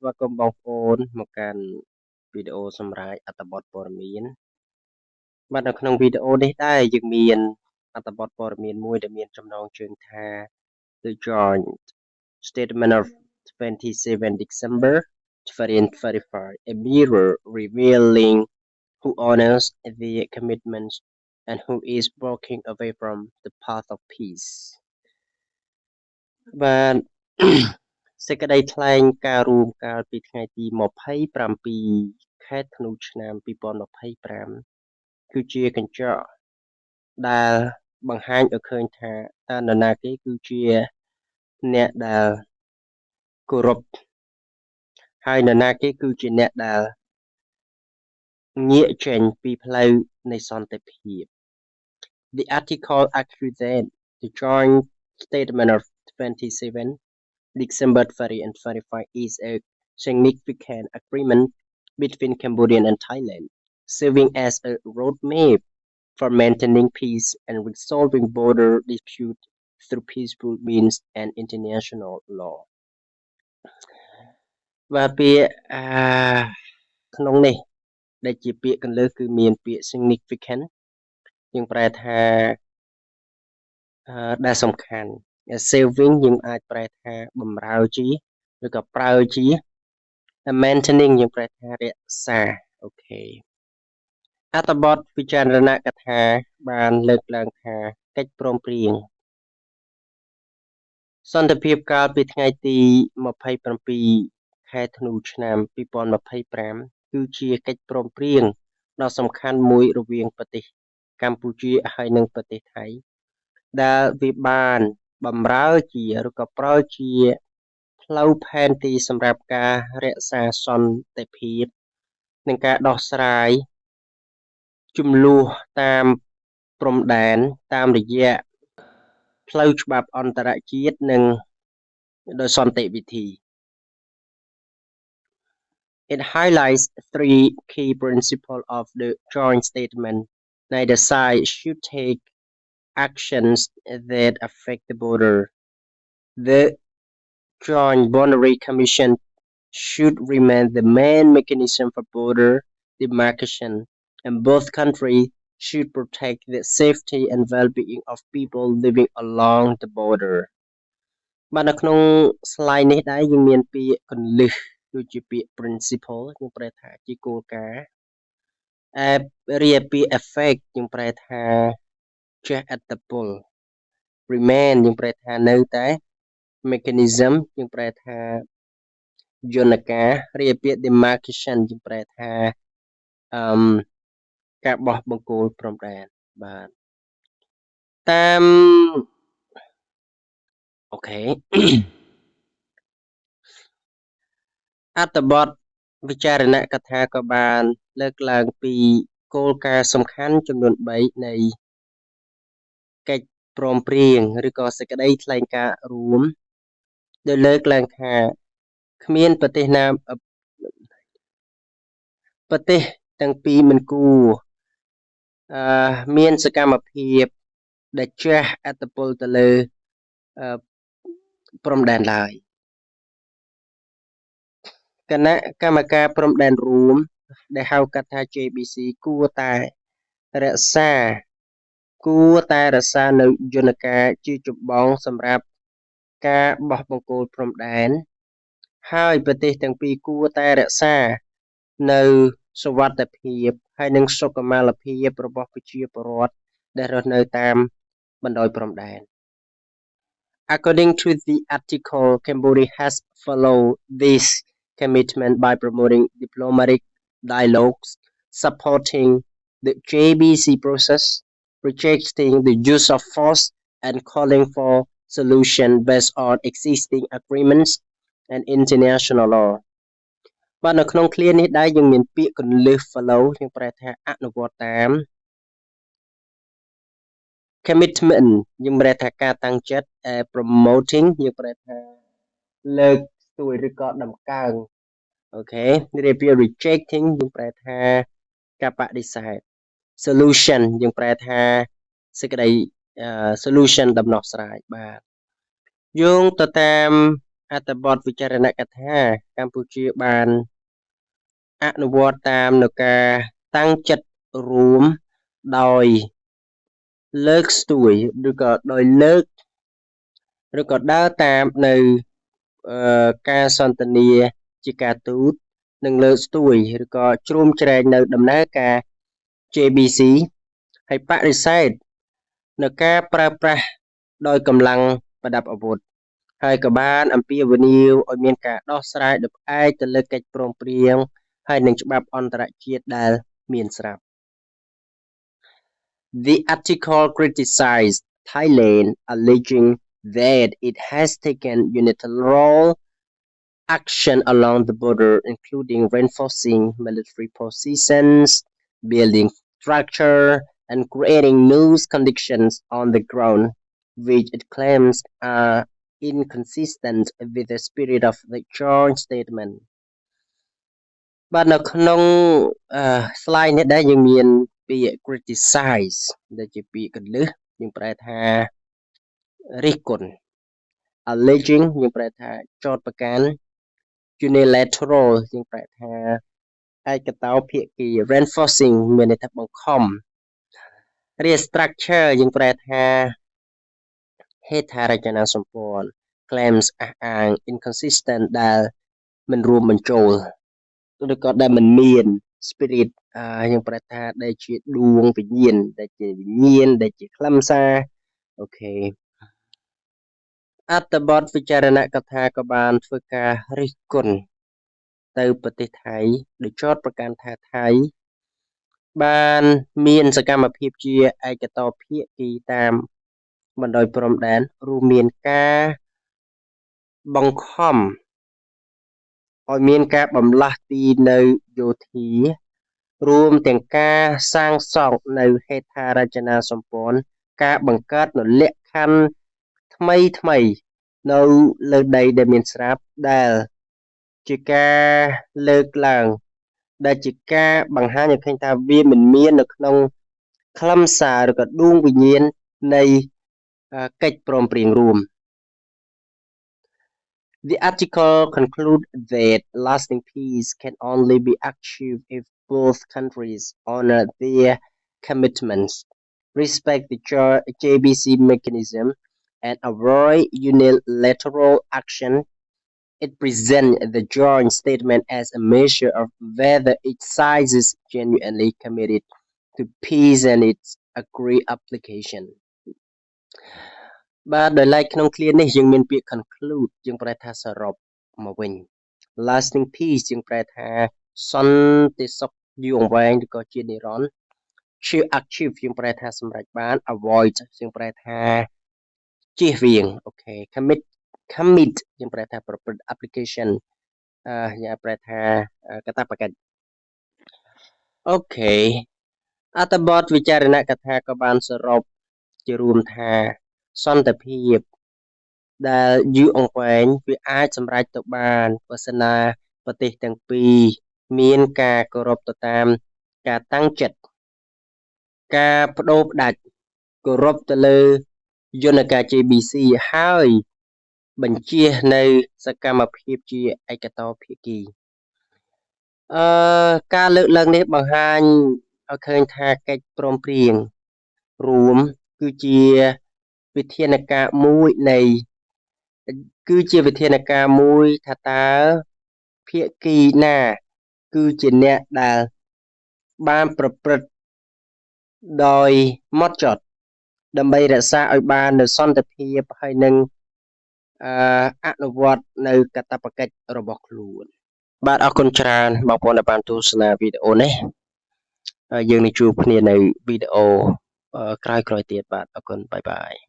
ស្វាគមន៍បងប្អូនមកកាន់វីដេអូសម្រាប់អត្ថបទព័ត៌មានបាទនៅក្នុងវីដេអូនេះដែរយើងមានអត្ថបទព័ត៌មានមួយដែលមានចំណងជើងថា The Joint Statement of 27 December 2025 a mirror revealing who honors their commitments and who is walking away from the path of peace បាទ សេចក្តីថ្លែងការណ៍រួមកាលពីថ្ងៃទី27 ខែធ្នូឆ្នាំ2025គឺជាកញ្ចក់ដែលបង្ហាញឲ្យឃើញថាតើនរណាគេគឺជាអ្នកដែលគោរពហើយនរណាគេគឺជាអ្នកដែលងាកចេញពីផ្លូវនៃសន្តិភាព The article accusates the joint statement of 27 December 2025 is a significant agreement between Cambodia and Thailand, serving as a roadmap for maintaining peace and resolving border disputes through peaceful means and international law. បាទពាក្យក្នុងនេះដែលជាពាក្យកន្លឹះគឺមានពាក្យ significant យើងប្រែថាដែលសំខាន់ saving យើងអាចប្រែថាបំរើជាឬក៏ប្រើជា maintaining យើងប្រែថារក្សាអូខេអត្ថបទពិចារណកថាបានលើកឡើងថាកិច្ចព្រមព្រៀងសន្តិភាពកាលពីថ្ងៃទី27ខែធ្នូឆ្នាំ2025គឺជាកិច្ចព្រមព្រៀងដ៏សំខាន់មួយរវាងប្រទេសកម្ពុជាហើយនិងប្រទេសថៃដែលវាបានបំរើជាឬក៏ប្រើជាផ្លូវផែនទីសម្រាប់ការរក្សាសន្តិភាពនិងការដោះស្រាយជម្លោះតាមព្រំដែនតាមរយៈផ្លូវច្បាប់អន្តរជាតិនិងដោយសន្តិវិធី It highlights three key principles of the joint statement. Neither side should take actions that affect the border. The Joint Boundary Commission should remain the main mechanism for border demarcation, and both countries should protect the safety and well-being of people living along the border. បាទនៅក្នុង slide នេះដែរយើងមានពាក្យគន្លឹះដូចជាពាក្យ principle យើងប្រែថាជាគោលការណ៍រីឯពាក្យ effect យើងប្រែថាជះឥទ្ធិពល remain យើងប្រែថានៅតែ mechanism យើងប្រែថាយន្តការរីឯពាក្យ demarcation យើងប្រែថាការបោះបង្គោលព្រំដែនបាទតាមអូខេ អត្ថបទវិចារណកថាក៏បានលើកឡើងពីគោលការណ៍សំខាន់ចំនួន3នៃកិច្ចព្រមព្រៀងឬក៏សេចក្តីថ្លែងការណ៍រួមដែលលើកឡើងថាគ្មានប្រទេសណាប្រទេសទាំងពីរមិនគួរមានសកម្មភាពដែលជះឥទ្ធិពលទៅលើព្រំដែនឡើយគណៈកម្មការព្រំដែនរួមដែលហៅកាត់ថា JBC គួរតែរក្សានៅយន្តការជាចម្បងសម្រាប់ការបោះបង្គោលព្រំដែនហើយប្រទេសទាំងពីរគួរតែរក្សានៅសុវត្ថិភាពហើយនិងសុខុមាលភាពរបស់ប្រជាពលរដ្ឋដែលរស់នៅតាមបណ្ដោយព្រំដែន According to the article, Cambodia has followed this commitment by promoting diplomatic dialogues, supporting the JBC process, rejecting the use of force, and calling for solutions based on existing agreements and international law. បាទនៅក្នុង clear នេះដែរយើងមានពាក្យគន្លឹះ follow យើងប្រែថាអនុវត្តតាម commitment យើងប្រែថាការតាំងចិត្ត promoting យើងប្រែថាលើកស្ទួយឬក៏តម្កើងអូខេរីពី rejecting យើងប្រែថាការបដិសេធ solution យើងប្រែថាសេចក្តី solution ដំណោះស្រាយបាទយោងទៅតាម អត្ថបទវិចារណកថាកម្ពុជាបានអនុវត្តតាមនូវការតាំងចិត្តរួមដោយលើកស្ទួយឬក៏ដោយលើកឬក៏ដើរតាមនៅការសន្ទនាជាការទូតនិងលើកស្ទួយឬក៏ជ្រោមជ្រែងនៅដំណើរការ JBC ហើយបដិសេធនៅការប្រើប្រាស់ដោយកម្លាំងប្រដាប់អាវុធហើយក៏បានអំពាវនាវឲ្យមានការដោះស្រាយដោយផ្អែកទៅលើកិច្ចព្រមព្រៀងហើយនិងច្បាប់អន្តរជាតិដែលមានស្រាប់ The article criticized Thailand, alleging that it has taken unilateral action along the border, including reinforcing military positions, building structure, and creating new conditions on the ground, which it claims are inconsistent with the spirit of the joint statement. បាទនៅក្នុង slide នេះដែរយើងមានពាក្យ criticize ដែលជាពាក្យកន្លឹះយើងប្រែថារិះគន់ alleging យើងប្រែថាចោទប្រកាន់ unilateral យើងប្រែថាឯកតោភាគី reinforcing មានន័យថាបង្ខំ restructure យើងប្រែថាហេដ្ឋារចនាសម្ព័ន្ធ claims អះអាង inconsistent ដែលមិនរួមបញ្ចូលឬក៏ដែលមិនមាន spirit យើងប្រែថាដែលជាដួងវិញ្ញាណដែលជាវិញ្ញាណដែលជាខ្លឹមសារអូខេអត្ថបទវិចារណកថាក៏បានធ្វើការរិះគន់ទៅប្រទេសថៃដោយចោទប្រកាន់ថាថៃបានមានសកម្មភាពជាឯកតោភាគីតាមបណ្ដោយព្រំដែនរួមមានការបង្ខំឲ្យមានការបំលាស់ទីនៅយោធារួមទាំងការសាងសង់នៅហេដ្ឋារចនាសម្ព័ន្ធការបង្កើតនូវលក្ខខណ្ឌថ្មីនៅលើដីដែលមានស្រាប់ដែលជាការលើកឡើងដែលជាការបង្ហាញឲ្យឃើញថាវាមិនមាននៅក្នុងខ្លឹមសារឬក៏ដួងវិញ្ញាណនៃកិច្ចព្រមព្រៀងរួម The article concludes that lasting peace can only be achieved if both countries honor their commitments, respect the JBC mechanism, and avoid unilateral action. It presents the joint statement as a measure of whether each side is genuinely committed to peace and its agreed application. បាទដោយឡែកក្នុង clear នេះយើងមានពាក្យ conclude យើងប្រែថាសរុបមកវិញ lasting peace យើងប្រែថាសន្តិសុខយូរអង្វែងឬក៏ជានិរន្តរ៍ achieve យើងប្រែថាសម្រេចបាន avoid យើងប្រែថាជៀសវាងអូខេ commit យើងប្រែថាប្រព្រឹត្ត application យើងប្រែថាកាតព្វកិច្ចអូខេអត្ថបទវិចារណកថាក៏បានសរុបជារួមថាសន្តិភាពដែលយូរអង្វែងវាអាចសម្រេចទៅបានបើសិនណាប្រទេសទាំងពីរមានការគោរពទៅតាមការតាំងចិត្តការបដូរផ្ដាច់គោរពទៅលើយន្តការ JBC ហើយបញ្ជានៅសកម្មភាពជាឯកតោភាគីការលើកឡើងនេះបង្ហាញឲ្យឃើញថាកិច្ចព្រមព្រៀងរួមគឺជាវិធានការមួយថាតើភាគីណាគឺជាអ្នកដែលបានប្រព្រឹត្តដោយម៉ត់ចត់ដើម្បីរក្សាឲ្យបាននូវសន្តិភាពហើយនឹងអនុវត្តនៅកាតព្វកិច្ចរបស់ខ្លួនបាទអរគុណច្រើនបងប្អូនដែលបានទស្សនាវីដេអូនេះយើងនឹងជួបគ្នានៅវីដេអូក្រោយៗទៀតបាទអរគុណបាយបាយ